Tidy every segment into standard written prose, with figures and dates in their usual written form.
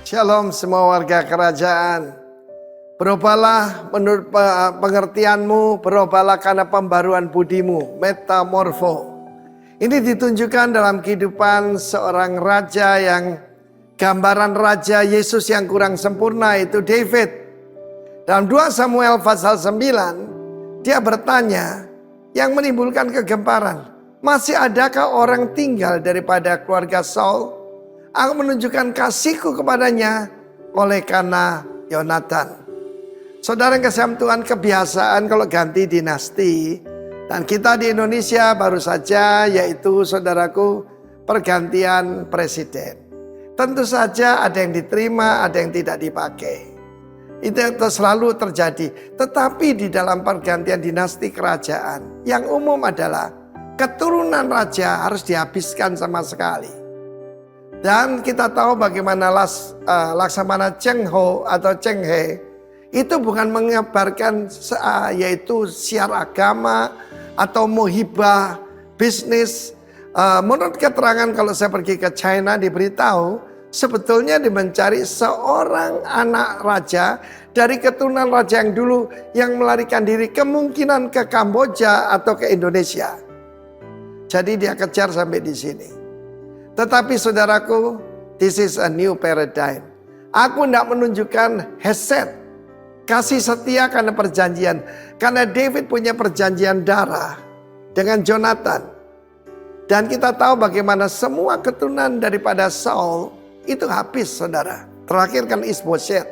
Shalom semua warga kerajaan. Berubahlah menurut pengertianmu, berubahlah karena pembaruan budimu, metamorfo. Ini ditunjukkan dalam kehidupan seorang raja yang gambaran raja Yesus yang kurang sempurna, itu David. Dalam 2 Samuel pasal 9, dia bertanya yang menimbulkan kegemparan, masih adakah orang tinggal daripada keluarga Saul? Aku menunjukkan kasihku kepadanya oleh karena Yonatan. Saudara yang kasih Tuhan, kebiasaan kalau ganti dinasti, dan kita di Indonesia baru saja, yaitu saudaraku, pergantian presiden. Tentu saja ada yang diterima, ada yang tidak dipakai. Itu selalu terjadi. Tetapi di dalam pergantian dinasti kerajaan, yang umum adalah keturunan raja harus dihabiskan sama sekali. Dan kita tahu bagaimana Laksamana Cheng Ho atau Cheng He itu bukan mengabarkan yaitu siar agama atau muhibah bisnis. Menurut keterangan kalau saya pergi ke China diberitahu sebetulnya dia mencari seorang anak raja dari keturunan raja yang dulu yang melarikan diri kemungkinan ke Kamboja atau ke Indonesia. Jadi dia kejar sampai di sini. Tetapi saudaraku, this is a new paradigm. Aku tidak menunjukkan hesed, kasih setia karena perjanjian. Karena David punya perjanjian darah dengan Jonathan. Dan kita tahu bagaimana semua keturunan daripada Saul itu habis, saudara. Terakhir kan Isboset.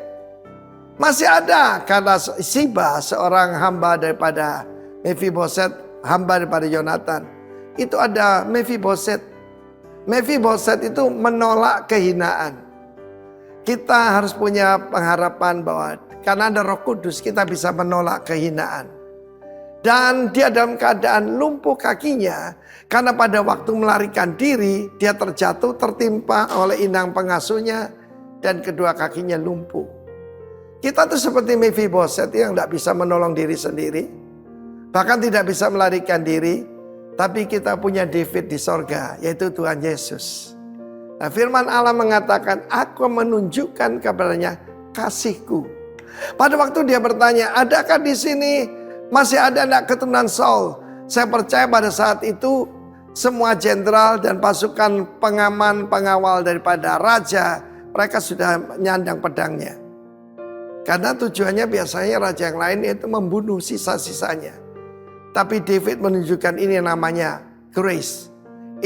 Masih ada karena Siba, seorang hamba daripada Mephiboset, hamba daripada Jonathan. Itu ada Mephiboset. Mephiboset itu menolak kehinaan. Kita harus punya pengharapan bahwa karena ada Roh Kudus kita bisa menolak kehinaan. Dan dia dalam keadaan lumpuh kakinya karena pada waktu melarikan diri dia terjatuh tertimpa oleh inang pengasuhnya dan kedua kakinya lumpuh. Kita tuh seperti Mephiboset yang tidak bisa menolong diri sendiri, bahkan tidak bisa melarikan diri. Tapi kita punya David di sorga, yaitu Tuhan Yesus. Nah, firman Allah mengatakan, aku menunjukkan kepadanya kasihku. Pada waktu dia bertanya, adakah di sini masih ada anak keturunan Saul? Saya percaya pada saat itu semua jenderal dan pasukan pengaman pengawal daripada raja, mereka sudah menyandang pedangnya. Karena tujuannya biasanya raja yang lain itu membunuh sisa-sisanya. Tapi David menunjukkan ini yang namanya grace.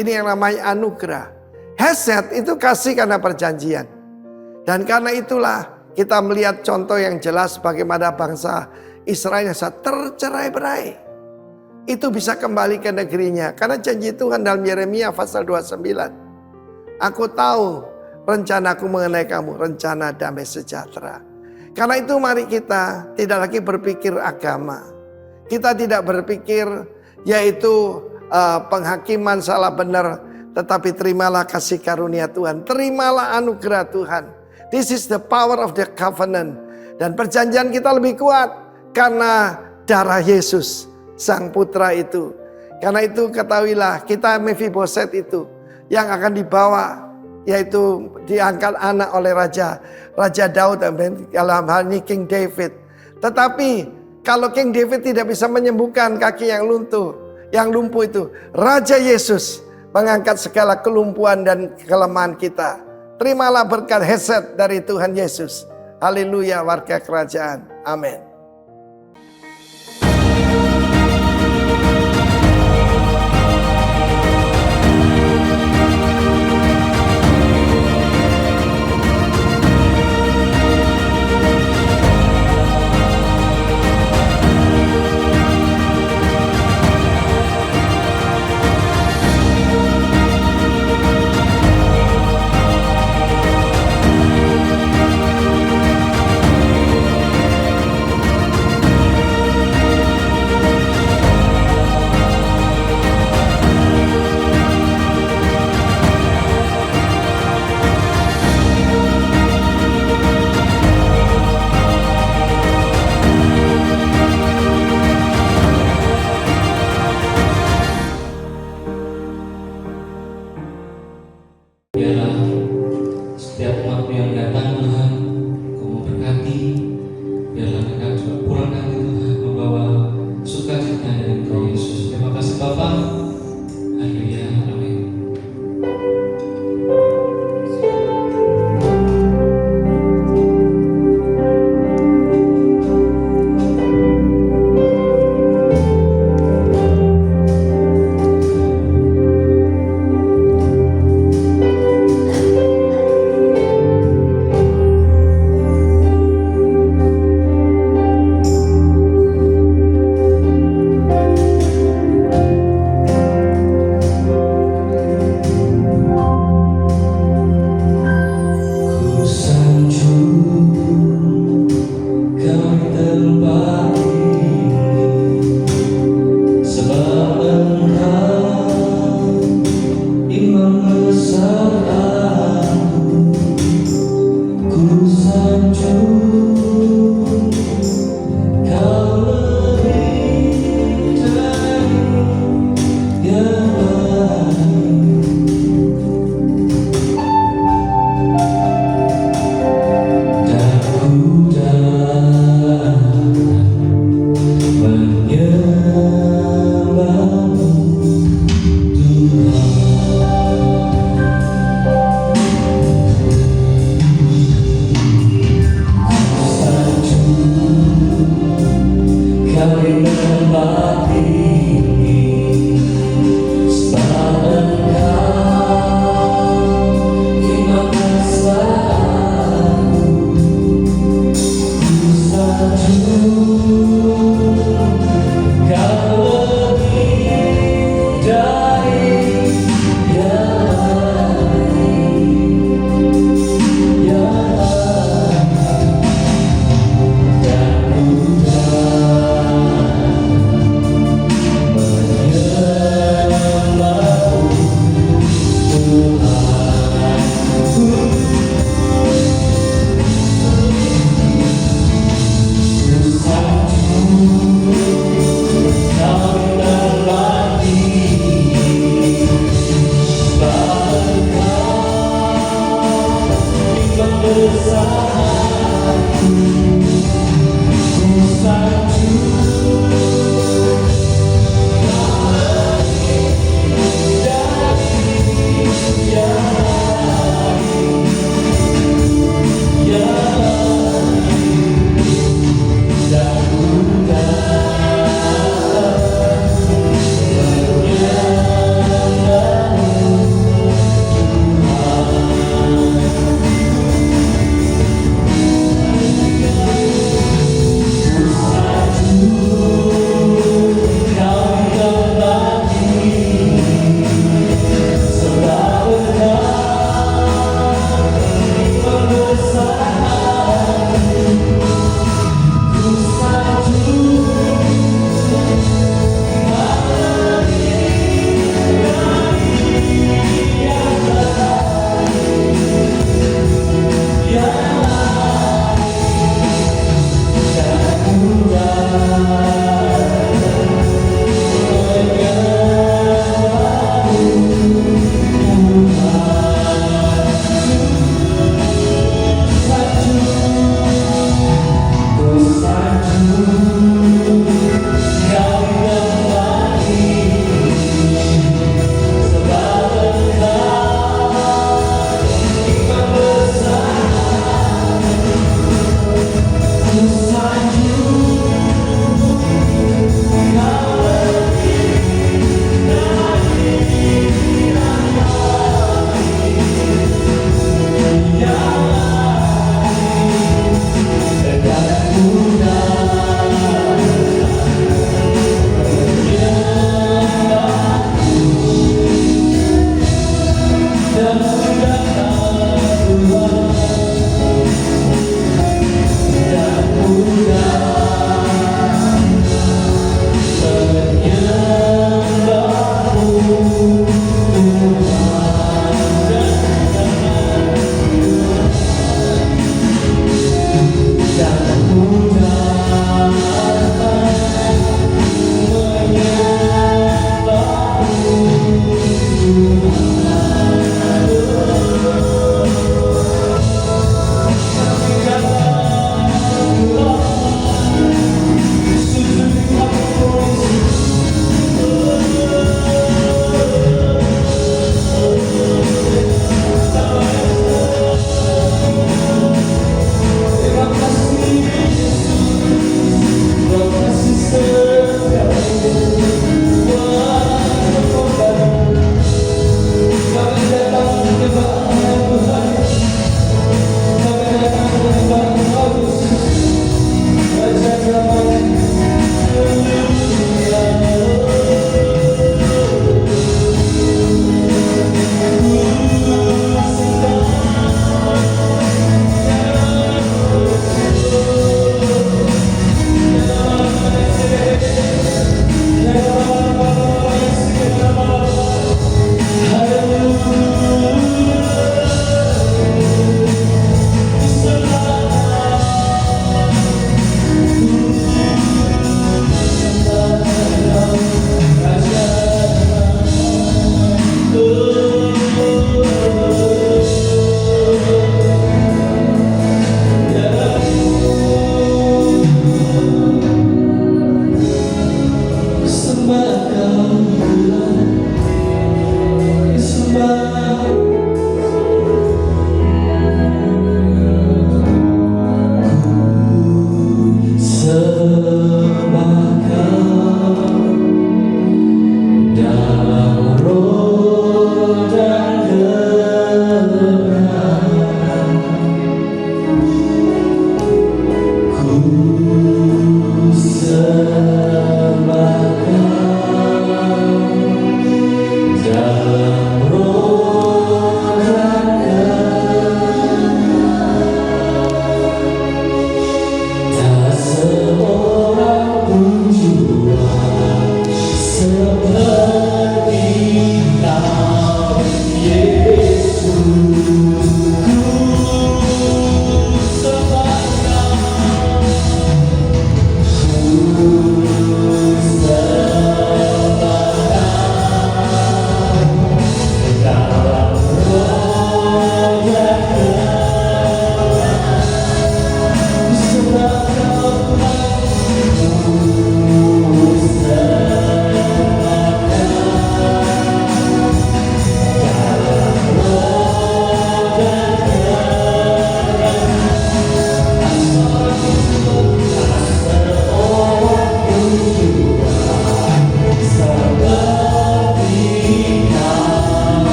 Ini yang namanya anugerah. Hesed itu kasih karena perjanjian. Dan karena itulah kita melihat contoh yang jelas bagaimana bangsa Israel yang tercerai-berai. Itu bisa kembali ke negerinya. Karena janji Tuhan dalam Yeremia pasal 29. Aku tahu rencanaku mengenai kamu, rencana damai sejahtera. Karena itu mari kita tidak lagi berpikir agama. Kita tidak berpikir yaitu penghakiman salah benar. Tetapi terimalah kasih karunia Tuhan. Terimalah anugerah Tuhan. This is the power of the covenant. Dan perjanjian kita lebih kuat. Karena darah Yesus sang putra itu. Karena itu ketahuilah kita Mephiboset itu. Yang akan dibawa. Yaitu diangkat anak oleh Raja Daud. Dalam hal ini King David. Tetapi kalau King David tidak bisa menyembuhkan kaki yang lumpuh itu, Raja Yesus mengangkat segala kelumpuhan dan kelemahan kita. Terimalah berkat hesed dari Tuhan Yesus. Haleluya warga kerajaan. Amin.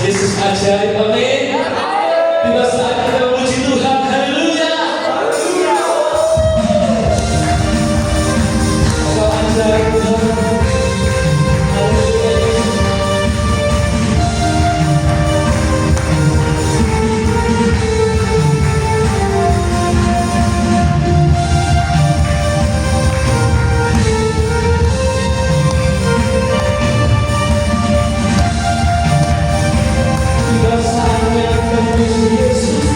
Yesus ajaib, amin. Tiba saat kita memuji Tuhan, haleluya. Engkau ajaib Tuhan, haleluya. Tiba saatnya kita memuji Yesus.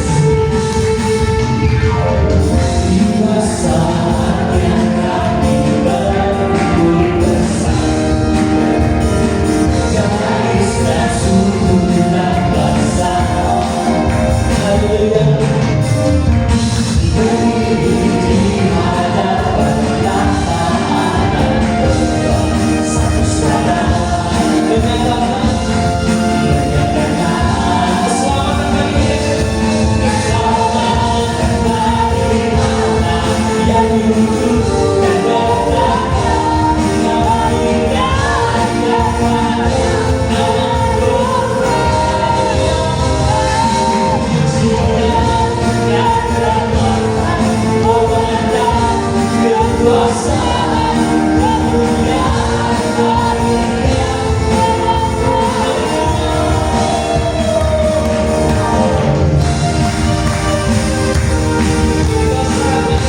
Tiba saatnya kami berkumpul bersama. Garis dan suku dan bangsa, haleluya. Berdiri di hadapan tahanan Tuhan, satu suara menyatakan keselamatan bagi Yesus, keselamatan bagi mana yang hidup dan bertahan, kami dan kepada nama Tuhan yang terhormat, memandang kekuasaan kemuliaan bagi Dia. Tiba saatnya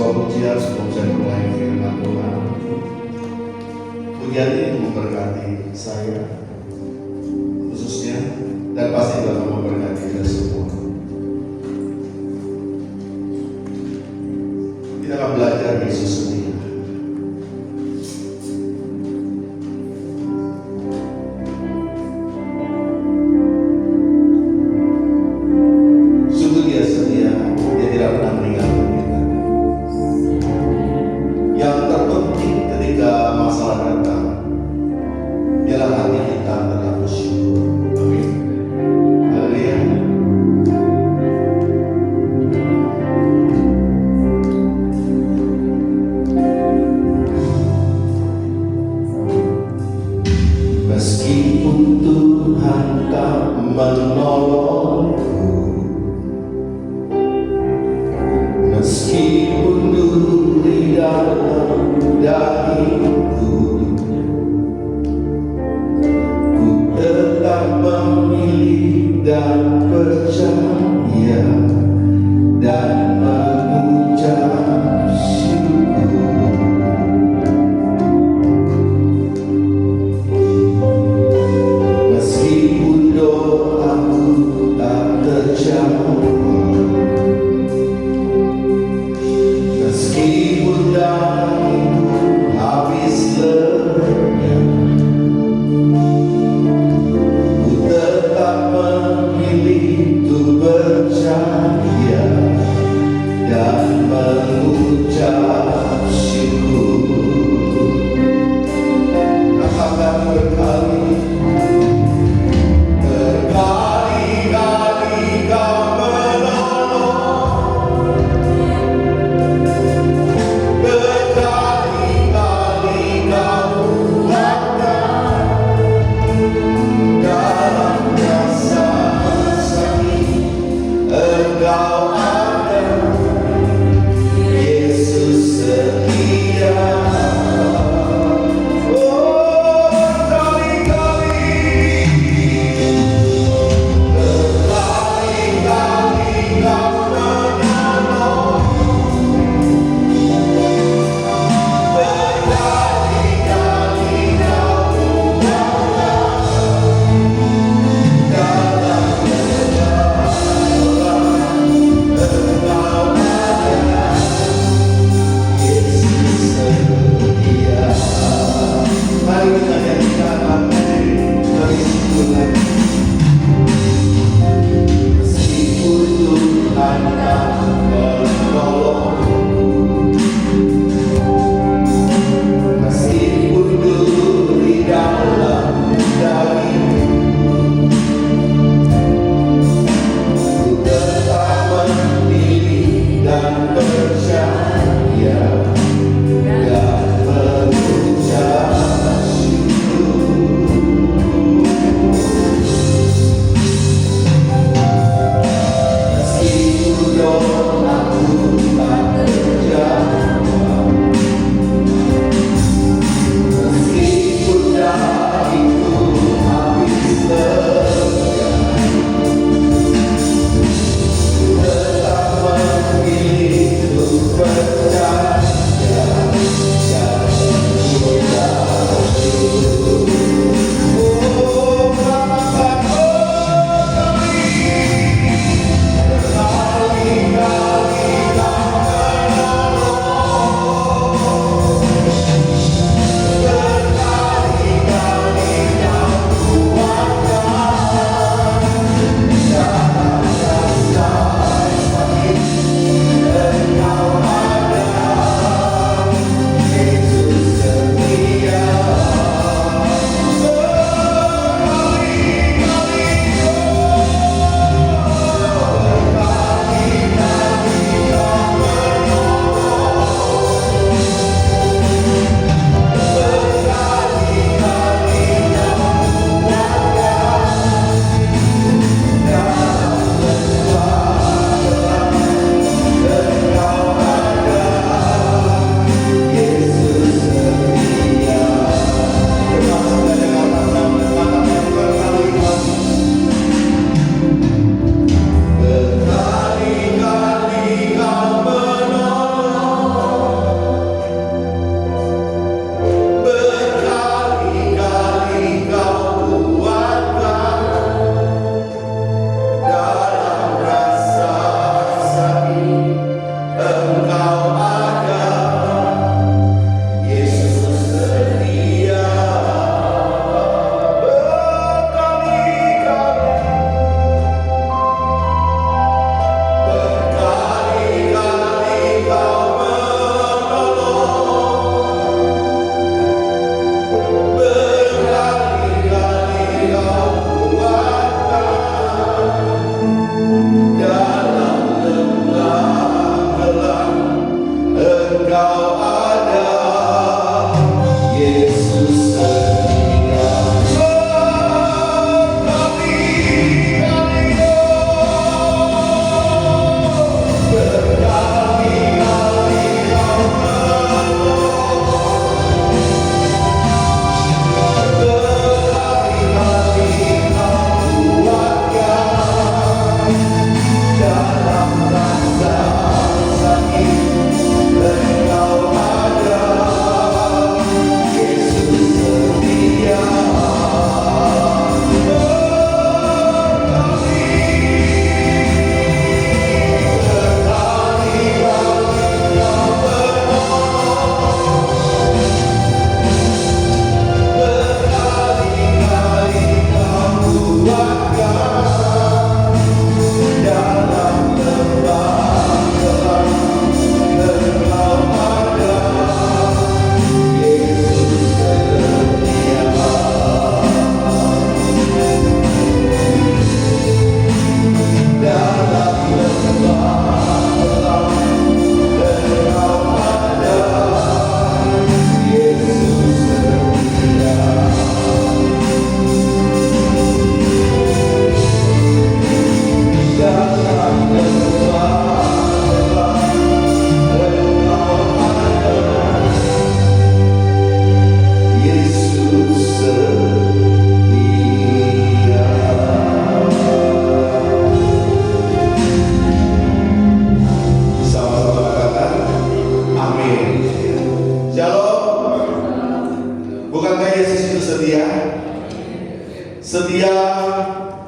sebuah pujian mulai firman Tuhan. Pujian ini memberkati saya khususnya, dan pasti akan memberkati kita semua. Kita akan belajar Yesus sendiri. Sungguh Dia setia, Dia tidak pernah meninggalkan kita. Yang terpenting ketika masalah datang, ialah hati kita tetap bersyukur. Amin. Haleluya. Meskipun Tuhan tak menolongku, meskipun duri dalam dahiku, ku tetap memilih dan percaya dan mengucap syukur. Meskipun doaku tak terjawab, meskipun dagingku habis lenyap, ku tetap memilih untuk percaya dan mengucap syukur. Akan berkali berkali-kali Kau menolong, berkali-kali Kau kuatkan dalam masa sakit. Engkau ada, Yesus. Setia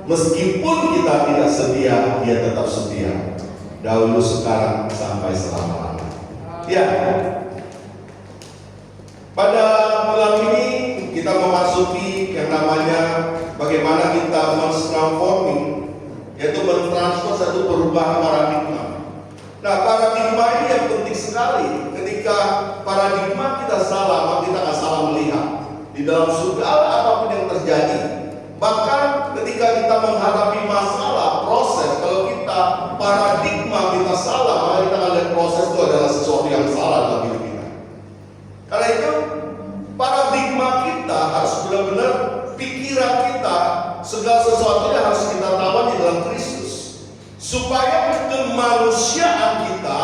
meskipun kita tidak setia, dia tetap setia. Dahulu, sekarang, sampai selama-lamanya. Ya. Pada bulan ini kita memasuki yang namanya bagaimana kita transforming, yaitu mentransfer satu perubahan paradigma. Nah, paradigma ini yang penting sekali. Ketika paradigma kita salah, maka kita akan salah melihat di dalam segala apapun yang terjadi. Bahkan ketika kita menghadapi masalah, proses, kalau kita paradigma kita salah, maka kita akan lihat proses itu adalah sesuatu yang salah dalam hidup kita. Karena itu paradigma kita harus benar-benar, pikiran kita, segala sesuatunya harus kita taruh di dalam Kristus, supaya kemanusiaan kita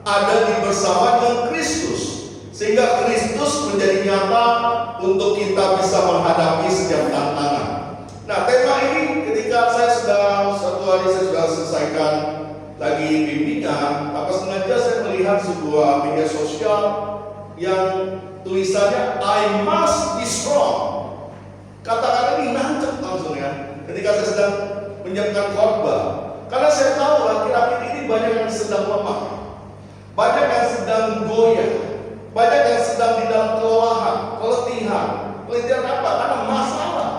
ada di bersama dengan Kristus, sehingga Kristus menjadi nyata untuk kita bisa menghadapi setiap tantangan. Nah, tema ini ketika saya satu hari saya sudah selesaikan lagi bimbingan, apa sengaja saya melihat sebuah media sosial yang tulisannya I must be strong. Kata-kata ini nancep langsung ya, ketika saya sedang menyiapkan khotbah. Karena saya tahu akhir-akhir ini banyak yang sedang lemah, banyak yang sedang goyah, banyak yang sedang di dalam kelelahan, keletihan. Keletihan apa? Karena masalah.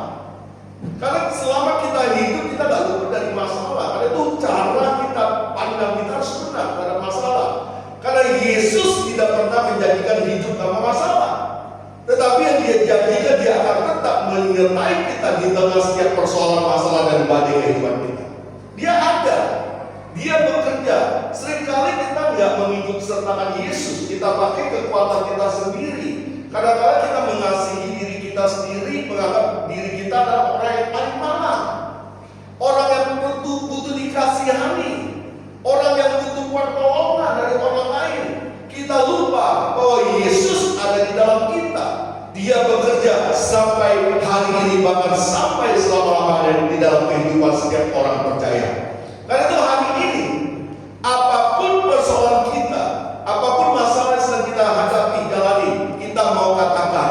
Karena selama kita hidup, kita gak luput dari masalah. Karena itu cara kita pandang, kita harus benar pada masalah. Karena Yesus tidak pernah menjadikan hidup tanpa masalah. Tetapi yang dia janjikan, dia akan tetap menyertai kita di tengah setiap persoalan, masalah, dan badai kehidupan kita. Dia ada, dia bekerja. Seringkali kita nggak mengikut sertakan Yesus, kita pakai kekuatan kita sendiri. Kadang-kadang kita mengasihi diri kita sendiri, menganggap diri kita adalah orang yang paling malang, orang yang butuh dikasihani, orang yang butuh pertolongan dari orang lain. Kita lupa bahwa Yesus ada di dalam kita. Dia bekerja sampai hari ini, bahkan sampai selama-lamanya di dalam kehidupan setiap orang percaya. Karena itu hari ini, apapun persoalan kita, apapun masalah yang sedang kita hadapi, jalani, kita mau katakan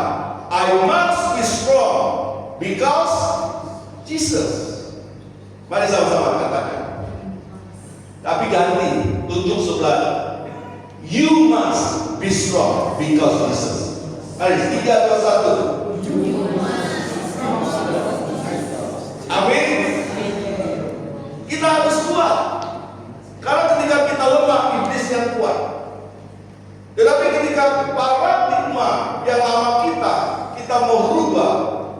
I must be strong because Jesus. Mari sama-sama katakan. Tapi ganti, tunjuk sebelah. You must be strong because Jesus. Mari 3, 2, 1. Amin. Kita harus kuat. Karena ketika kita lemah, iblis yang kuat. Tetapi ketika paradigma yang lama kita mau rubah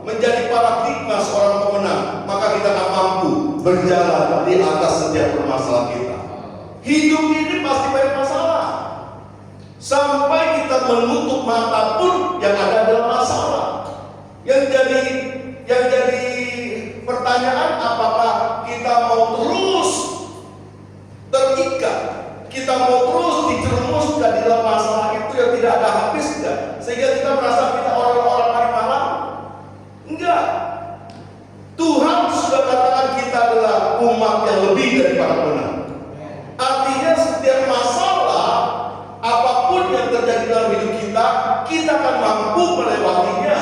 menjadi paradigma seorang pemenang, maka kita akan mampu berjalan di atas setiap permasalahan kita. Hidup ini pasti banyak masalah. Sampai kita menutup mata pun yang ada dalam masalah. Yang jadi pertanyaan, apakah kita mau terus terikat, kita mau terus dijerumuskan di dalam masalah itu yang tidak ada habisnya, sehingga kita merasa kita orang-orang paling malang? Enggak. Tuhan sudah katakan kita adalah umat yang lebih daripada pemenang. Artinya setiap masalah, apapun yang terjadi dalam hidup kita, kita akan mampu melewatinya.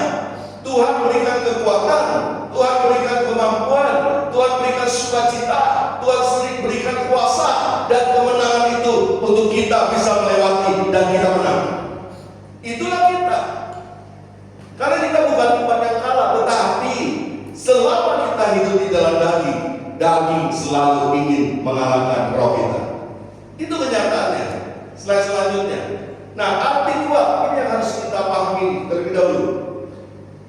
Tuhan berikan kekuatan, Tuhan berikan kemampuan, Tuhan berikan sukacita, Tuhan sering berikan kuasa dan kemenangan itu untuk kita bisa melewati dan kita menang. Itulah kita. Karena kita bukan umat yang kalah, tetapi selama kita hidup di dalam daging selalu ingin mengalahkan roh kita. Itu kenyataannya. Slide selanjutnya. Nah, arti kuat ini yang harus kita pahami terlebih dahulu.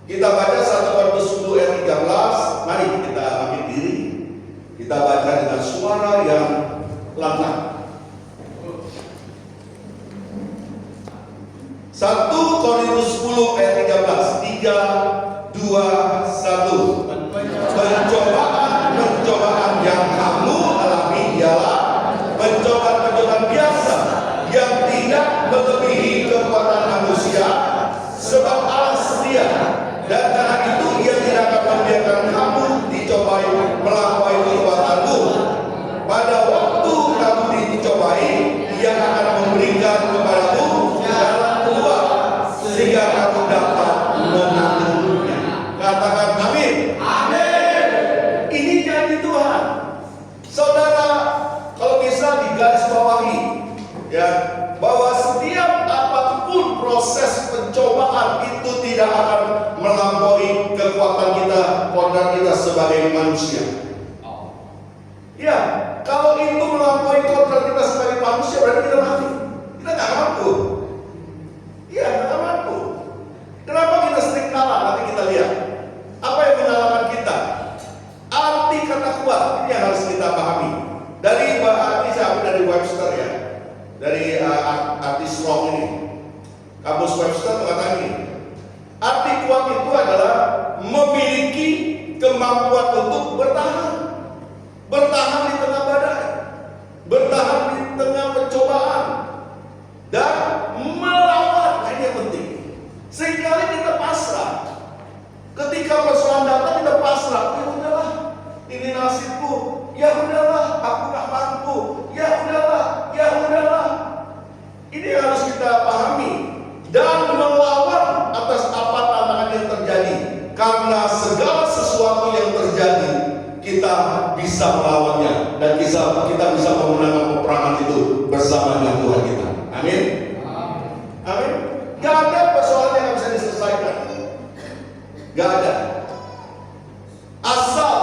Kita baca 1 Korintus 10 ayat 13. Mari kita ambil diri. Kita baca dengan suara yang lantang. 1 Korintus 10 ayat 13. 3, 2, 1. Pencobaan yang kamu alami ialah pencobaan biasa yang tidak melebihi kekuatan manusia, sebab Allah setia, dan karena itu Ia tidak akan membiarkan kamu dicobai melampaui kekuatanmu. Pada waktu kamu dicobai, Ia akan memberikan kepadamu jalan keluar sehingga kamu dapat menanggungnya. Katakan amin. Amin. bahwa setiap apapun proses pencobaan itu tidak akan melampaui kekuatan kita, kodrat kita sebagai manusia. Ya, kalau itu melampaui kodrat kita sebagai manusia, berarti kita mati. Kita nggak mampu. Iya, nggak mampu. Kenapa kita sering kalah? Nanti kita lihat. Apa yang mengalahkan kita? Arti kata kuat ini yang harus kita pahami. Dari ini saya ambil dari Webster ya, dari arti strong ini. Kamus Webster mengatakan ini. Arti kuat itu adalah memiliki kemampuan untuk bertahan. Bertahan di tengah badai, bertahan di tengah pencobaan, dan melawan. Nah, ini yang penting. Seringkali kita pasrah. Ketika persoalan datang kita pasrah. Ya udahlah, ini nasibku. Ya udahlah, aku gak mampu. Ya udahlah, ya udahlah. Ini yang harus kita pahami dan melawan atas apa tantangan yang terjadi. Karena segala sesuatu yang terjadi, kita bisa melawannya dan kita bisa memenangkan peperangan itu bersama dengan Tuhan kita. Amin. Amin. Gak ada persoalan yang bisa diselesaikan. Gak ada. Asal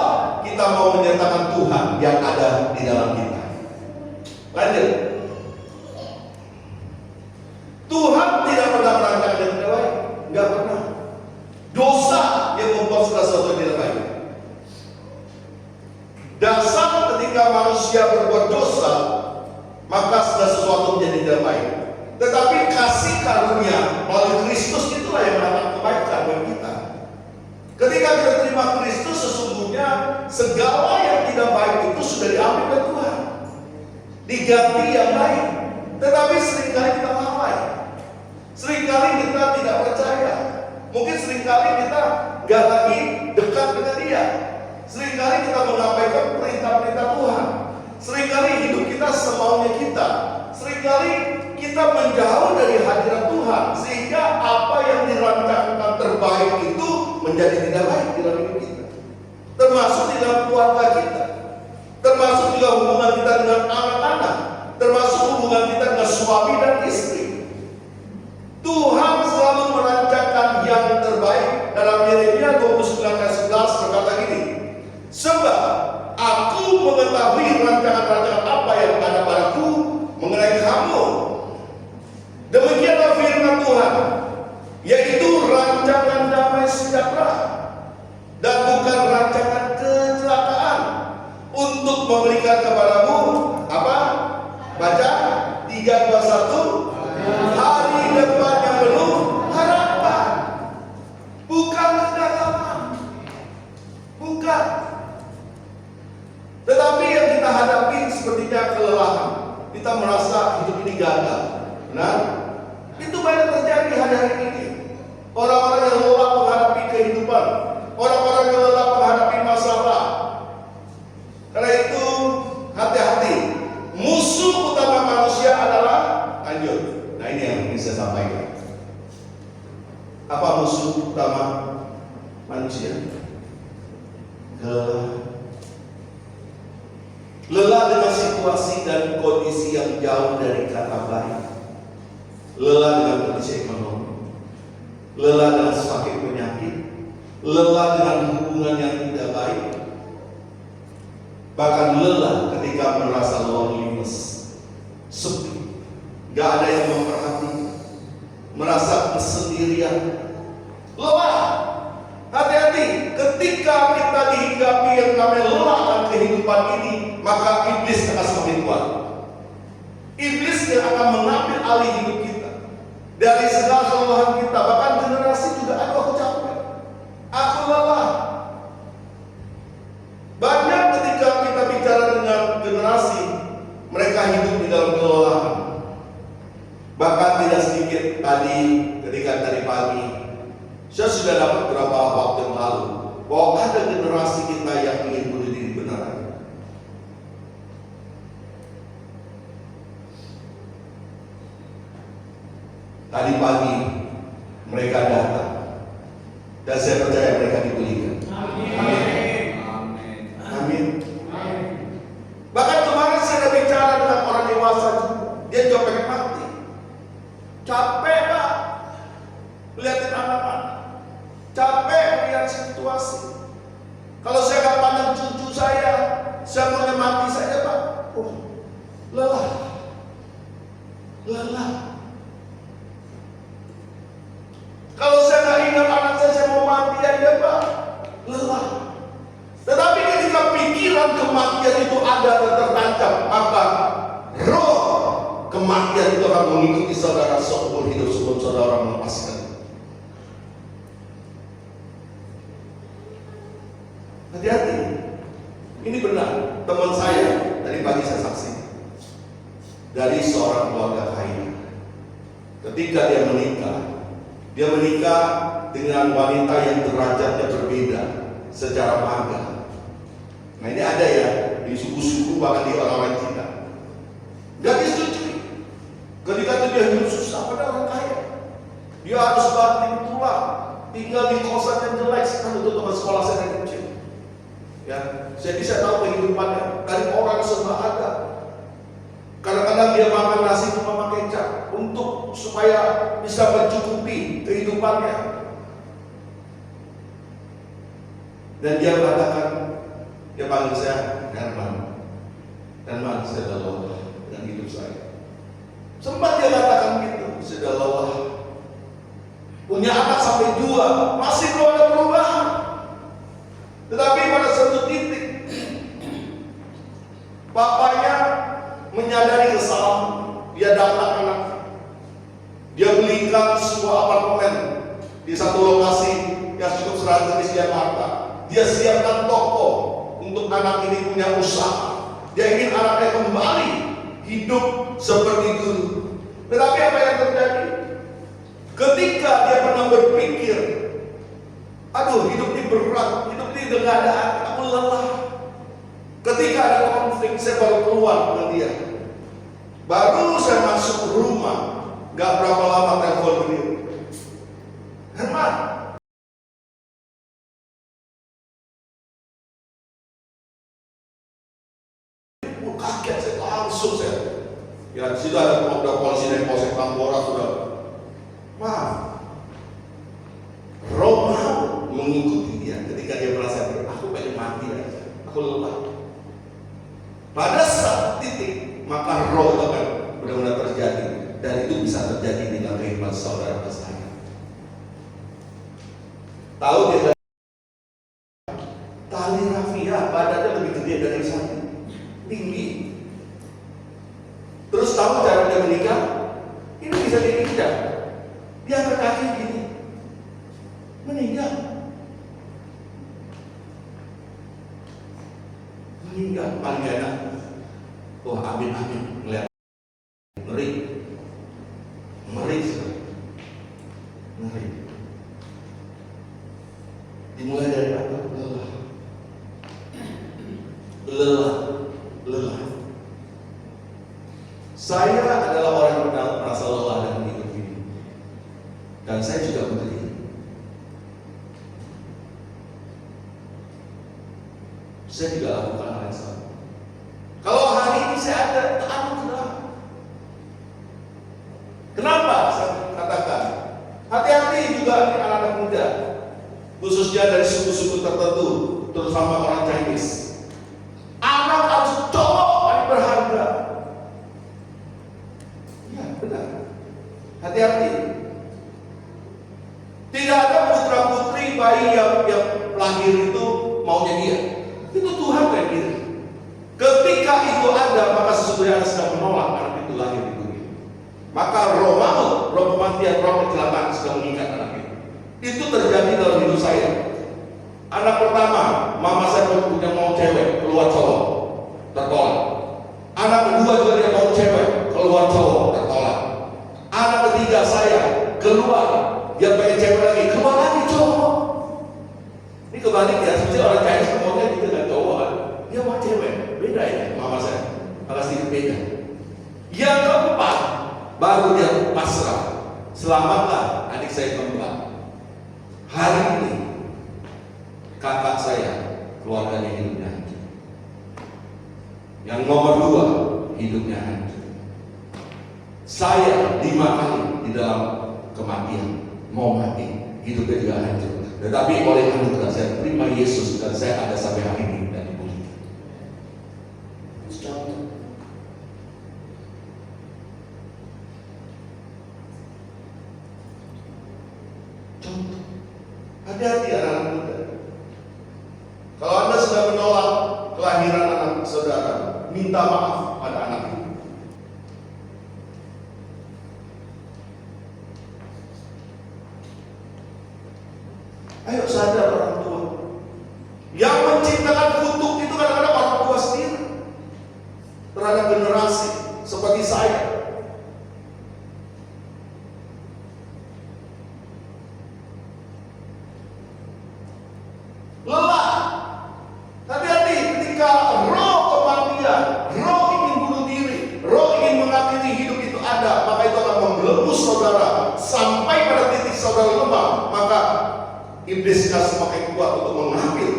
kita mau menyatakan Tuhan yang ada di dalam kita. Lanjut. Tuhan tidak pernah merancang yang tidak baik. Gak pernah. Dosa yang membuat segala sesuatu yang tidak baik. Dasar ketika manusia berbuat dosa, maka segala sesuatu menjadi tidak baik. Tetapi kasih karunia melalui Kristus itulah yang mendatangkan kebaikan bagi kita. Ketika kita terima Kristus, sesungguhnya segala yang tidak baik itu sudah diambil oleh Tuhan, diganti yang baik. Tetapi seringkali kita lalai, seringkali kita tidak percaya, mungkin seringkali kita gak lagi dekat dengan Dia. Seringkali kita mengabaikan perintah-perintah Tuhan. Seringkali hidup kita semaunya kita. Seringkali kita menjauh dari hadirat Tuhan, sehingga apa yang dirancangkan terbaik itu menjadi tidak baik di dalam hidup kita. Termasuk di dalam keluarga kita, termasuk juga hubungan kita dengan anak-anak, termasuk hubungan kita dengan suami dan istri. Tuhan selalu merancangkan yang terbaik. Dalam Yeremia 29 ayat 11 berkata gini, sebab aku mengetahui rancangan-rancangan apa yang ada padaku mengenai kamu. Demikianlah firman Tuhan, yaitu rancangan damai sejahtera dan bukan rancangan kecelakaan, untuk memberikan kepadamu apa? Baca 3, 2, 1. Hari depan yang penuh harapan, bukan kegagalan, bukan. Tetapi yang kita hadapi sepertinya kelelahan. Kita merasa hidup ini gagal. Nah, itu banyak terjadi hari-hari ini. Orang-orang yang lelah menghadapi kehidupan, orang-orang yang lelah menghadapi masalah. Karena itu hati-hati. Musuh utama manusia adalah lanjut. Nah, ini yang ingin saya sampaikan. Apa musuh utama manusia? Lelah dengan situasi dan kondisi yang jauh dari kata baik. Lelah dengan kondisi ekonomi. Lelah dengan sakit penyakit. Lelah dengan hubungan yang tidak baik. Bahkan lelah ketika merasa loneliness, sepi, gak ada yang memperhatikan, merasa kesendirian, lelah. Hati-hati, ketika kita dihinggapi yang namanya lelah dan kehidupan ini, maka iblis akan semakin kuat. Iblis yang akan mengambil alih hidup kita dari segala kelelahan kita. Bahkan generasi juga, aduh aku capek, aku lelah. Banyak ketika kita bicara dengan generasi, mereka hidup di dalam kelelahan. Bahkan tidak sedikit tadi, ketika tadi pagi, saya sudah dapat beberapa waktu yang lalu bahwa ada generasi kita yang ingin bunuh diri beneran. Tadi pagi mereka datang dan saya percaya mereka dipulihkan. Amin. Amin. Bahkan kemarin saya bicara dengan orang dewasa, dia juga pengen mati. Capek Pak, lihatin anak-anak. Capek melihat situasi. Kalau saya nggak pandang cucu saya maunya mati saja Pak. Lelah. Kalau saya nggak ingat anak saya mau mati aja Pak. Lelah. Tetapi ketika pikiran kematian itu ada dan tertancap, maka roh kematian itu akan mengikuti saudara seumur hidup sebelum saudara melepaskan. Hati-hati. Ini benar. Teman saya tadi pagi saya saksi dari seorang keluarga kaya. Ketika dia menikah dengan wanita yang derajatnya berbeda secara magang. Nah ini ada ya di suku-suku bahkan di orang-orang Cina. Gak disetujui. Ketika itu dia hidup susah pada orang kaya. Dia harus banting tulang, tinggal di kosan yang jelek. Sekarang itu teman sekolah saya yang kecil. Ya, saya bisa tahu kehidupannya dari orang serba ada. Kadang-kadang dia makan nasi cuma pakai kecap untuk supaya bisa mencukupi kehidupannya. Dan dia katakan, dia panggil saya Herman, saya dah lelah dengan hidup saya. Sempat dia katakan gitu, saya dah lelah. Punya anak sampai 2, masih belum ada perubahan. Tetapi pada satu titik, bapaknya menyadari kesalahan. Dia datang anak, dia belikan sebuah apartemen di satu lokasi yang cukup strategis di Jakarta. Dia siapkan toko untuk anak ini punya usaha. Dia ingin anaknya kembali hidup seperti dulu. Tetapi apa yang terjadi? Ketika dia pernah berpikir, aduh hidup ini berat, hidup ini udah gak ada arti, aku lelah. Ketika ada konflik, saya baru keluar dengan dia. Baru saya masuk rumah, gak berapa lama telepon beliau. Herman, kaget saya langsung saya. Ya sudah ada polisi dari Polsek Tambora sudah. Maaf, roh mau mengikuti dia ketika dia merasa aku pengen mati aja, aku lelah. Pada saat titik maka roh itu akan benar-benar terjadi, dan itu bisa terjadi di dalam kehidupan saudara saya. Tahu dia tali rafia badannya lebih gede dari saya, tinggi. Terus tahu cara dia menikah? Ini bisa diinjak. Dia angkat kaki gini, meninggal. Paling enak. Oh amin melihat ngeri dimulai dari apa? Lelah. Saya adalah orang yang merasa lelah dengan hidup ini, dan saya juga begitu. Saya juga lakukan hal yang sama. Kalau hari ini saya ada, aku kenapa? Kenapa saya katakan? Hati-hati juga anak-anak muda, khususnya dari suku-suku tertentu, terutama orang Chinese. Anak harus cowok paling berharga. Ya benar. Hati-hati. Tidak ada putra-putri bayi yang lahir itu maunya dia. Itu Tuhan yang kirim. Ketika itu ada, maka sesungguhnya Anda sedang menolak anak itu lahir di dunia. Maka roh maut, roh kematian, roh kecelakaan sedang mengikat anak itu. Itu terjadi dalam hidup saya. Anak pertama, mama saya punya mau cewek, keluar cowok, tertolak. Anak kedua juga dia mau cewek, keluar cowok, tertolak. Anak ketiga saya keluar, dia pengen cewek lagi, keluar lagi cowok. Ini kebalik ya, sebenarnya orang Chinese maunya gitu kan cowok kan. Dia mau cewek, beda ya mama saya, agak sedikit beda. Yang keempat, baru dia pasrah. Selamatlah adik saya kembar. Hari ini kakak saya keluarganya hidupnya hancur. Yang nomor 2 hidupnya hancur. Saya 5 kali di dalam kematian, mau mati, hidupnya juga hancur. Tetapi oleh anugerah saya terima Yesus dan saya ada sampai hari ini dan dipulihkan. Contoh. Contoh. Hati-hati anak-anak muda. Kalau Anda sudah menolak kelahiran anak saudara, minta maaf pada anak itu. Ayo sadar orang tua. Yang menciptakan kutuk itu kadang-kadang orang tua sendiri terhadap generasi seperti saya. Lelah. Hati-hati ketika roh kematian, roh ingin bunuh diri, roh ingin mengakhiri hidup itu ada, maka itu akan membelenggu saudara sampai pada titik saudara lemah, maka iblis semakin kuat untuk mengambil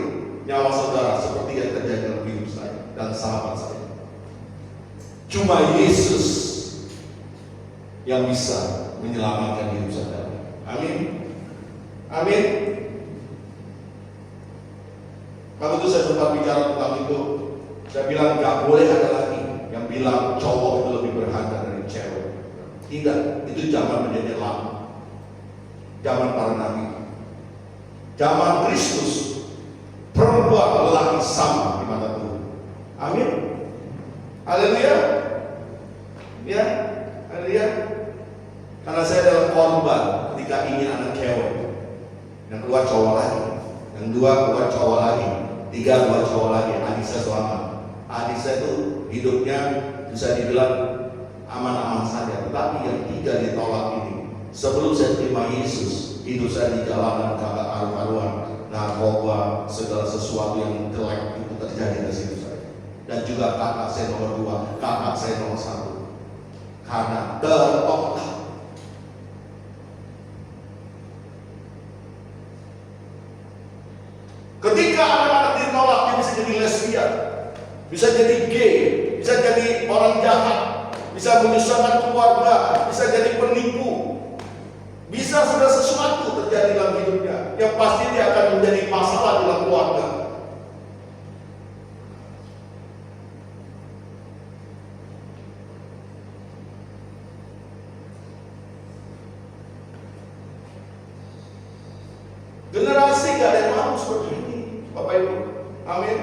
nyawa saudara seperti yang terjadi dalam hidup saya dan sahabat saya. Cuma Yesus yang bisa menyelamatkan hidup saudara. Amin. Amin. Waktu itu saya sempat bicara tentang itu. Saya bilang gak boleh ada lagi yang bilang cowok itu lebih berharga dari cewek. Tidak, itu zaman menjadi lama. Zaman para nabi. Zaman Kristus, perempuan lelaki sama di mata Tuhan. Amin. Haleluya. Ya, haleluya. Karena saya adalah korban ketika ini anak cewek. Yang keluar cowok lagi, yang dua keluar cowok lagi, tiga keluar cowok lagi. Adik saya selamat. Adik saya itu hidupnya bisa dibilang aman-aman saja. Tetapi yang tiga ditolak ini. Sebelum saya terima Yesus, hidup saya di jalanan kagak karu-karuan, narkoba, segala sesuatu yang jelek itu terjadi di hidup saya. Dan juga kakak saya nomor 2, kakak saya nomor 1. Karena tertolak. Ketika anak-anak ditolak, dia bisa jadi lesbian, bisa jadi gay, bisa jadi orang jahat, bisa menyusahkan keluarga, bisa jadi penipu. Bisa segala sesuatu terjadi dalam hidupnya, yang pasti dia akan menjadi masalah dalam keluarga. Generasi gak ada yang mau seperti ini, Bapak Ibu. Amin.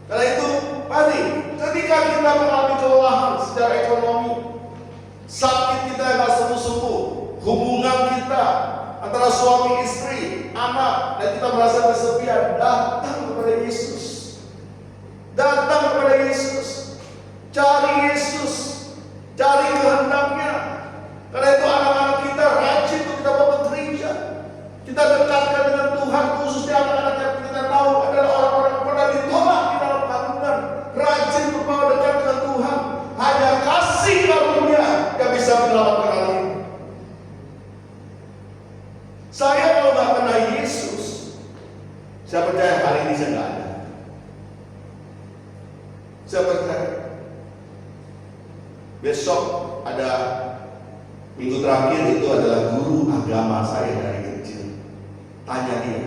Karena itu, mari ketika kita mengalami kelelahan secara ekonomi, sakit kita yang gak sembuh-sembuh, hubungan kita antara suami istri, anak, dan kita merasa kesepian, datang kepada Yesus. Datang kepada Yesus. Cari Yesus. Cari kehendaknya. Karena itu anak-anak kita rajin untuk kita bawa ke gereja. Kita dekatkan dengan Tuhan, khususnya anak-anak yang kita tahu adalah orang-orang yang pernah ditolak di dalam kandungan. Rajin untuk bawa dekat dengan Tuhan. Hanya kasih karunia yang bisa menyelamatkan anak ini. Saya kalau nggak kenal Yesus, saya percaya hari ini saya nggak ada. Saya percaya. Besok ada minggu terakhir itu adalah guru agama saya dari kecil. Tanya dia.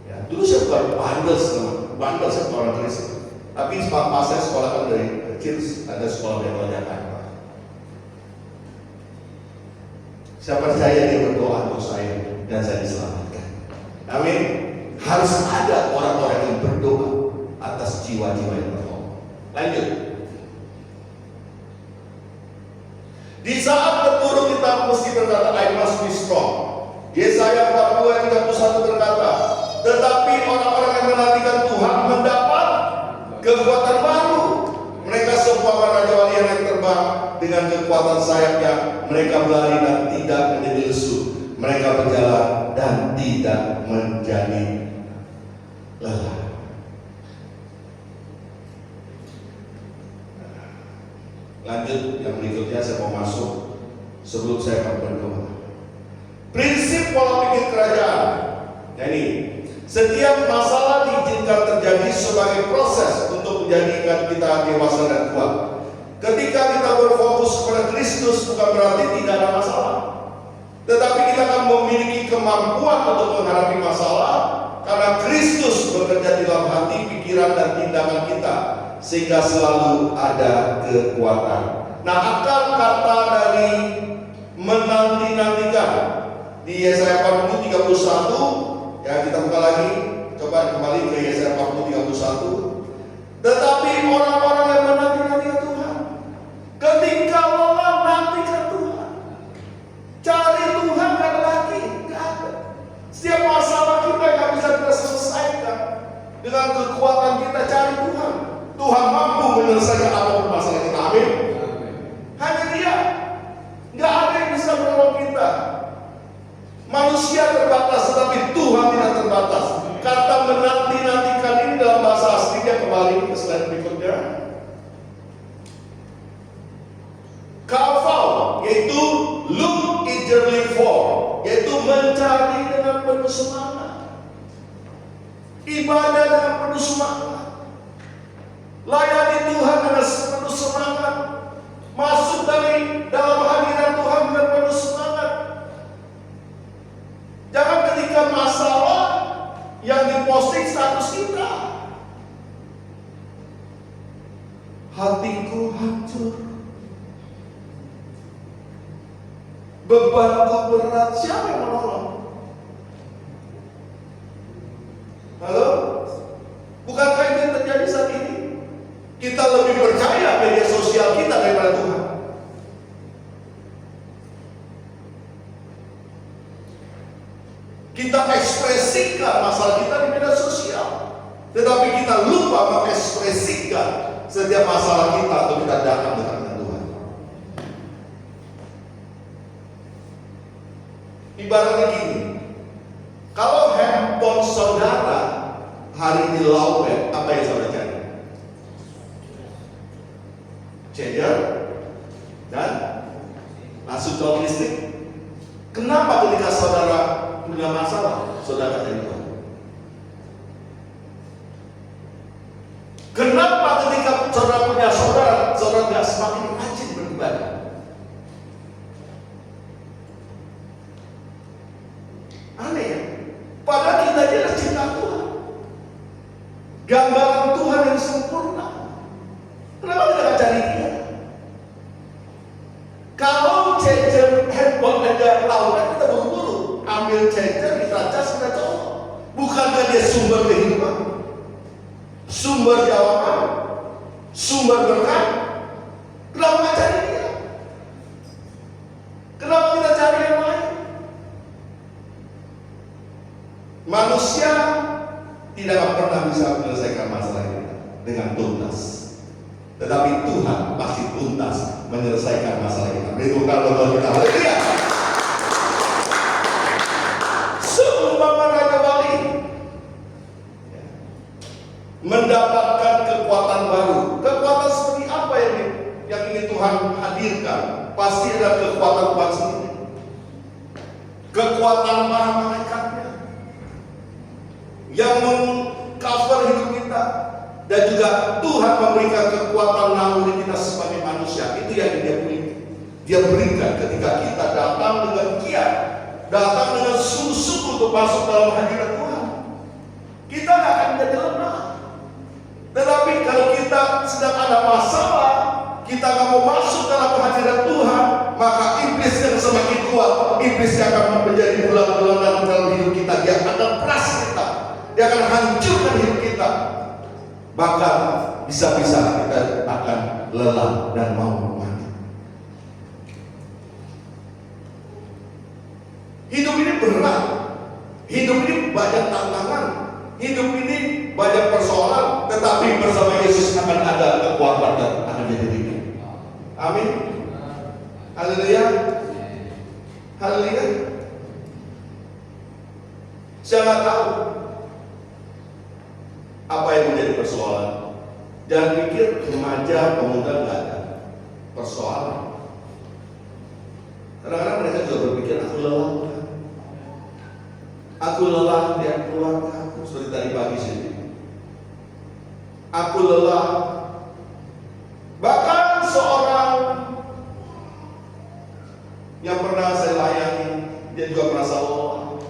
Ya, dulu saya bukan bandel saya bukan orang Kristen. Tapi pas saya sekolah kan dari kecil ada sekolah Betel Jakarta. Saya percaya dia berdoa untuk saya dan saya diselamatkan. Amin. Harus ada orang-orang yang berdoa atas jiwa-jiwa yang berdoa. Lanjut. Di saat terpuruk kita mesti berkata, I must be strong. Yesaya 42 ayat 31 berkata, tetapi orang-orang yang menantikan Tuhan mendapat kekuatan baru. Mereka seumpama raja walian yang terbang dengan kekuatan sayapnya. Mereka berlari dan tidak menjadi lesu. Mereka berjalan dan tidak menjadi lelah. Lanjut yang berikutnya saya mau masuk sebelum saya akan berdoa. Prinsip pola pikir kerajaan. Jadi setiap masalah diizinkan terjadi sebagai proses untuk menjadikan kita dewasa dan kuat. Ketika kita berfokus kepada Kristus, bukan berarti tidak ada masalah. Tetapi kita akan memiliki kemampuan untuk menghadapi masalah karena Kristus bekerja di dalam hati, pikiran, dan tindakan kita, sehingga selalu ada kekuatan. Nah, akar kata dari menanti-nantikan di Yesaya 40:31, ya kita buka lagi, coba kembali ke Yesaya 40:31. Tetapi orang-orang yang menanti-nantikan Tuhan, ketika lelah nantikan Tuhan, cari Tuhan gak ada lagi, gak ada. Setiap masalah kita yang bisa kita selesaikan dengan kekuatan kita, cari Tuhan. Tuhan mampu menyelesaikan apapun masalah kita. Amin. Hanya Dia, gak ada yang bisa menolong kita. Manusia terbatas, tetapi Tuhan tidak terbatas. Kata menanti-nantikan ini dalam bahasa aslinya, kembali ke slide berikutnya, kafal, yaitu look eagerly for, yaitu mencari dengan penuh semangat, ibadah dengan penuh semangat, layani Tuhan dengan penuh semangat, masuk dalam hadirat Tuhan dengan penuh semangat. Jangan ketika masalah yang diposting status kita, hatiku hancur, bebanku berat, siapa yang menolong? Halo? Bukankah itu yang terjadi saat ini? Kita lebih percaya media sosial kita daripada Tuhan. Kita ekspresikan masalah kita di media sosial, tetapi kita lupa mengekspresikan setiap masalah kita atau kita datang dengan Tuhan. Ibaratnya gini, kalau handphone saudara hari ini lowbat, apa yang saudara cari? Charger dan langsung colok listrik. Kenapa ketika saudara punya masalah, saudara cari Tuhan? Kenapa ketika saudara punya saudara tidak semakin rajin beribadah? Aneh ya? Padahal kita adalah cinta Tuhan, gambaran Tuhan yang sempurna. Kenapa kita gak cari Dia? Kalau charger handphone ada lautan, kita buru-buru ambil charger, kita cas, kita colok. Bukankah dia sumber kehidupan, sumber jawaban, sumber berkat? Kenapa kita cari Dia? Kenapa kita cari yang lain? Manusia tidak pernah bisa menyelesaikan masalah kita dengan tuntas, tetapi Tuhan pasti tuntas menyelesaikan masalah kita. Berikan doa kita. Haleluya. Seumpama Raja Wali mendapatkan kekuatan baru. Kekuatan seperti apa yang ingin Tuhan hadirkan? Pasti ada kekuatan Tuhan sendiri. Kekuatan para malaikatnya yang mengcover hidup kita, dan juga Tuhan memberikan kekuatan naluri kita sebagai manusia. Itu yang Dia berikan. Dia berikan ketika kita datang dengan giat, datang dengan sungguh-sungguh untuk masuk dalam hadirat Tuhan. Kita tidak akan menjadi lemah. Tetapi kalau kita sedang ada masalah, kita nggak mau masuk dalam hadirat Tuhan, maka iblis yang semakin kuat, iblis yang akan menjadi bulan-bulanan dalam hidup kita. Dia akan peras kita, dia akan hancurkan hidup kita. Bahkan bisa-bisa kita akan lelah dan mau mati. Hidup ini berat, hidup ini banyak tantangan, hidup ini banyak persoalan, tetapi bersama Yesus akan ada kekuatan dan akan jadi ringan. Amin. Haleluya. Haleluya. Saya nggak tahu apa yang menjadi persoalan. Jangan pikir remaja, pemuda nggak ada persoalan. Kadang-kadang mereka juga berpikir, aku lelah. Aku lelah lihat keluarga aku seperti tadi pagi sini. Aku lelah. Bahkan seorang yang pernah saya layani, dia juga merasa lelah.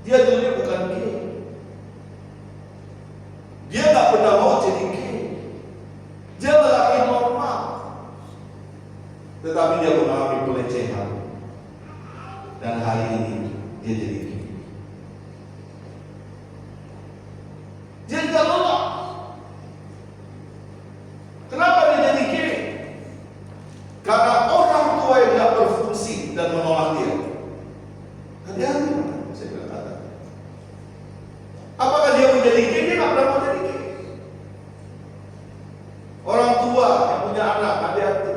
Dia dulunya bukan gay. Dia nggak pernah mau jadi gay. Dia lelaki normal. Tetapi dia mengalami pelecehan. Dan hari ini dia jadi gay. Dia tidak lelah. Kenapa dia jadi gay? Karena orang tua yang tidak berfungsi dan menolak dia. Hati-hati, saya bilang kata. Apakah dia menjadi gay? Dia tidak pernah mau jadi gay. Orang tua yang punya anak, hati-hati.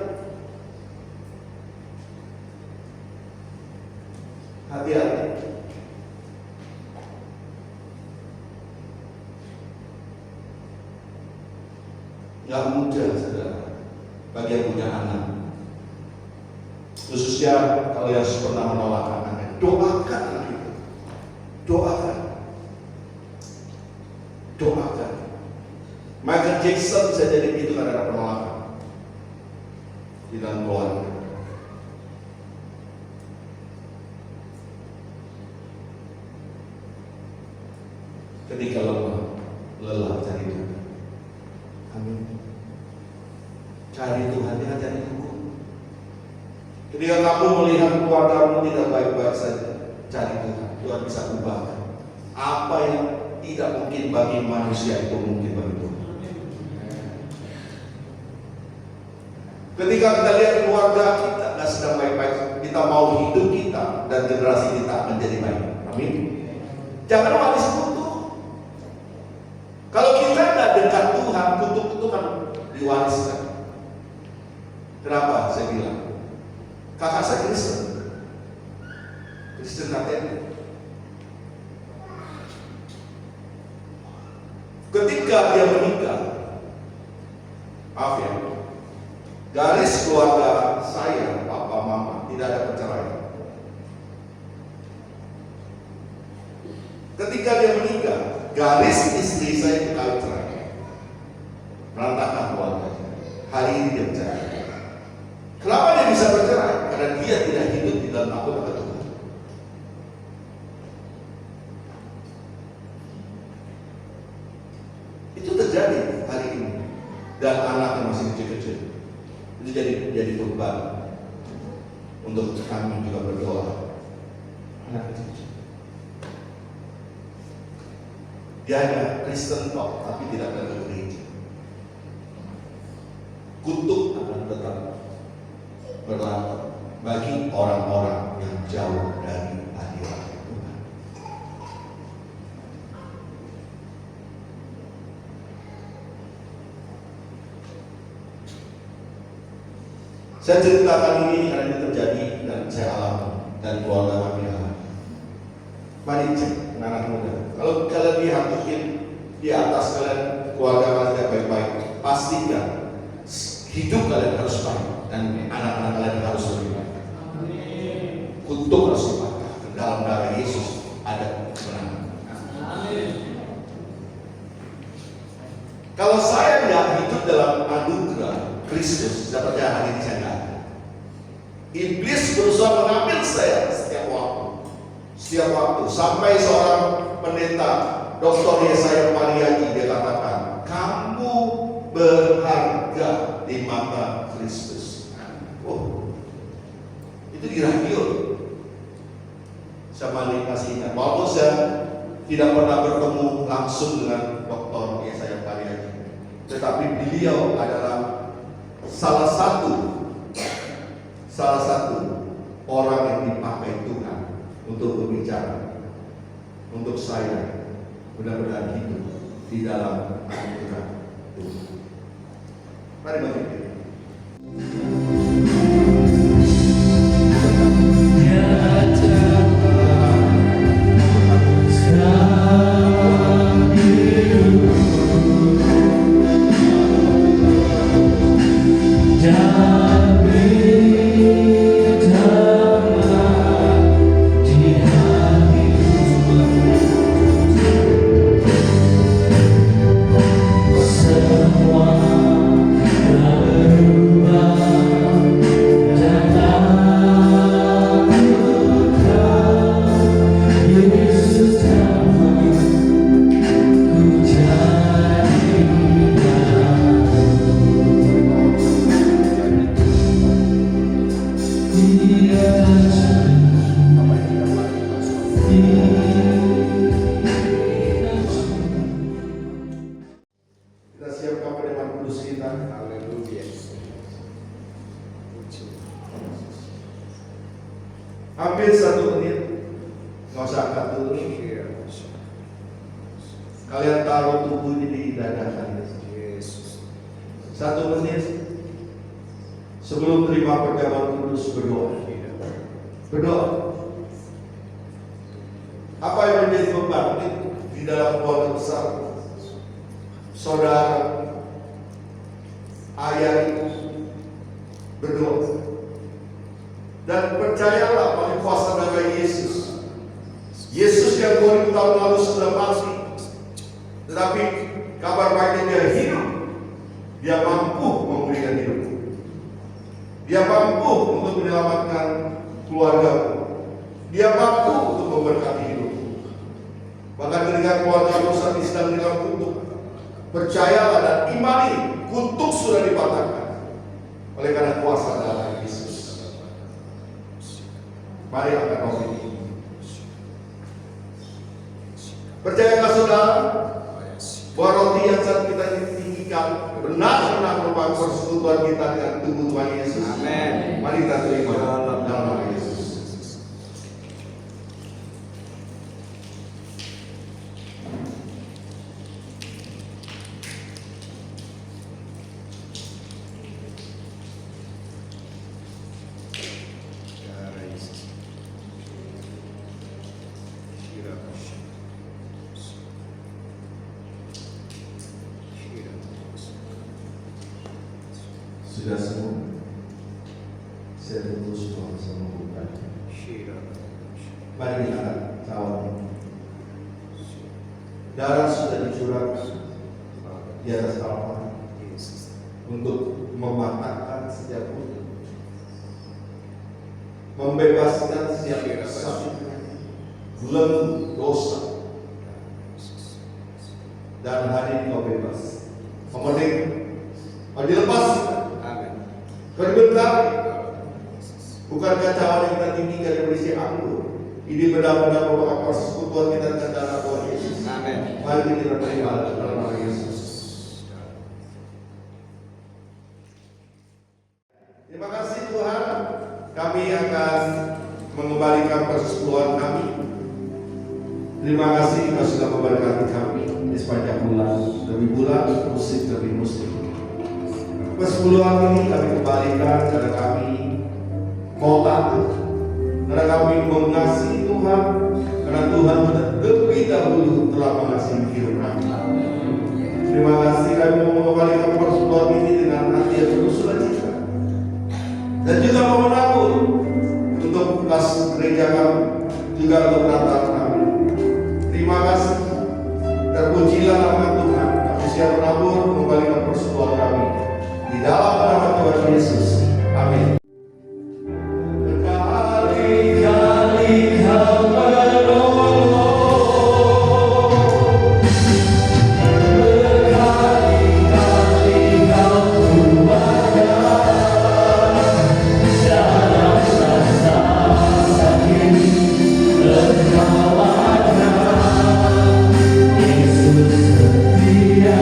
Hati-hati. Gak mudah, saudara, bagi yang punya anak. Khususnya kalau yang pernah menolak anaknya, doakan anak itu. Doakan. Doakan. Michael Jackson bisa jadi begitu karena ada penolakan di dalam keluarga. Ketika lelah cari Tuhan. Amin. Cari Tuhan, jangan cari hukum. Ketika kamu melihat keluargamu tidak baik-baik saja, cari Tuhan. Tuhan bisa ubah. Apa yang tidak mungkin bagi manusia itu mungkin bagi Tuhan. Ketika kita lihat keluarga kita tidak sedang baik-baik, kita mau hidup kita dan generasi kita menjadi baik. Amin. Jangan waris kutuk. Kalau kita tidak dekat Tuhan, kutuk itu kan diwariskan. Kenapa saya bilang? Kakak saya Kristen. Kristen KTP. Ketika dia menikah, maaf ya, garis keluarga saya, papa mama, tidak ada perceraian. Ketika dia menikah, garis istri saya itu kawin cerai, berantakan keluarganya. Hari ini dia bercerai. Kenapa dia bisa bercerai? Karena dia tidak hidup di dalam takut akan Tuhan. Itu terjadi hari ini, dan anaknya masih kecil-kecil. Itu jadi beban untuk kami juga berdoa. Anak kecil. Dia hanya Kristen kok, tapi tidak ada gereja. Kutuk akan tetap berlaku bagi orang-orang yang jauh dari hadirat Tuhan. Saya ceritakan ini karena ini terjadi dan saya alami dan keluarga kami alami. Mari cek anak muda. Kalau kalian lihat mungkin di atas kalian keluarga kalian tidak baik-baik, pastikan hidup kalian harus baik dan anak-anak kalian harus lebih baik. Kutuk harus dipatahkan. Dalam darah Yesus ada kemenangan. Kalau saya tidak hidup dalam anugerah Kristus, sepertinya hari ini saya tidak ada. Iblis berusaha mengambil saya setiap waktu, sampai seorang pendeta, Dr. Yesaya Pariyaji, dia katakan, kamu berharga di mata Kristus. Oh, itu di radio. Saya masih ingat, walaupun saya tidak pernah bertemu langsung dengan Dr. Yesaya Pariyaji, tetapi beliau adalah salah satu orang yang dipakai Tuhan untuk berbicara untuk saya benar-benar hidup di dalam anugerah Tuhan. Mari bangkit. Semua Ambil 1 menit, nggak usah angkat dulu. Kalian taruh tubuh ini di dada kalian. 1 menit sebelum terima perjamuan kudus, berdoa. Berdoa. Apa yang menjadi beban di dalam keluarga besar? Saudara, ayah, ibu, berdoa. Dan percayalah pada kuasa darah Yesus. Yesus yang 2000 tahun lalu sudah mati, tetapi kabar baiknya dia hidup. Dia mampu memberikan hidup. Dia mampu untuk menyelamatkan keluarga. Dia mampu untuk memberkati hidup. Bahkan ketika keluarga Musa sedang dalam kutuk, percayalah dan imani, kutuk sudah dipatahkan oleh karena kuasa darah Yesus. Mari angkat roti ini. Percayalah saudara bahwa roti yang saat kita tinggikan benar-benar merupakan persekutuan kita dengan tubuh Tuhan Yesus. Amin. Mari kita terima dalam nama Yesus. Sudah semua. Saya tunggu semua sama bukan. Mari kita cawan. Darah sudah dicurahkan di atas Kalvari untuk mematahkan setiap kutuk, membebaskan setiap sakit, belenggu dosa, dan hari ini kau bebas. Kemudian kau dilepas. Berbentar, bukankah cawan yang kita tinggikan yang berisi anggur ini benar-benar merupakan persekutuan kita dengan darah Tuhan Yesus. Amin. Mari kita terima dalam nama Yesus. Terima kasih Tuhan, kami akan mengembalikan persekutuan kami. Terima kasih Kau sudah memberkati kami di sepanjang bulan demi bulan, musim demi musim. Persepuluhan ini kami kembalikan karena kami mau taat, karena kami mengasihi Tuhan, karena Tuhan lebih dahulu telah mengasihi hidup kami. Terima kasih kami mau mengembalikan persepuluhan ini dengan hati yang penuh sukacita dan juga mau menabur untuk kas gereja kami, juga untuk Natal kami. Terima kasih, terpujilah nama Tuhan. Kami siap menabur mengembalikan persepuluhan kami di dalam nama Tuhan Yesus. Amin. Berkali-kali Kau menolong, berkali-kali Kau kuatkan dalam rasa sakit Engkau ada. Yesus setia.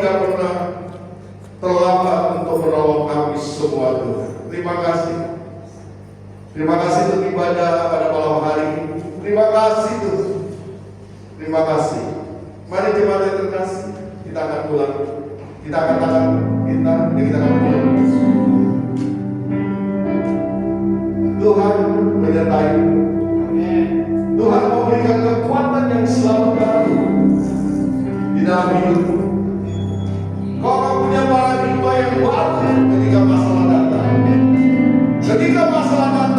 tidak pernah terlambat untuk menolong kami semua Tuhan. Terima kasih. Terima kasih untuk ibadah pada malam hari ini. Terima kasih Tuhan. Terima kasih. Mari jemaat yang terkasih, kita akan pulang. Kita akan tangan kita, dan kita akan pulang. Tuhan menyertai. Tuhan memberikan kekuatan yang selalu baru di dalam hidupmu. Kau akan punya paradigma yang baru ketika masalah datang. Ketika masalah datang,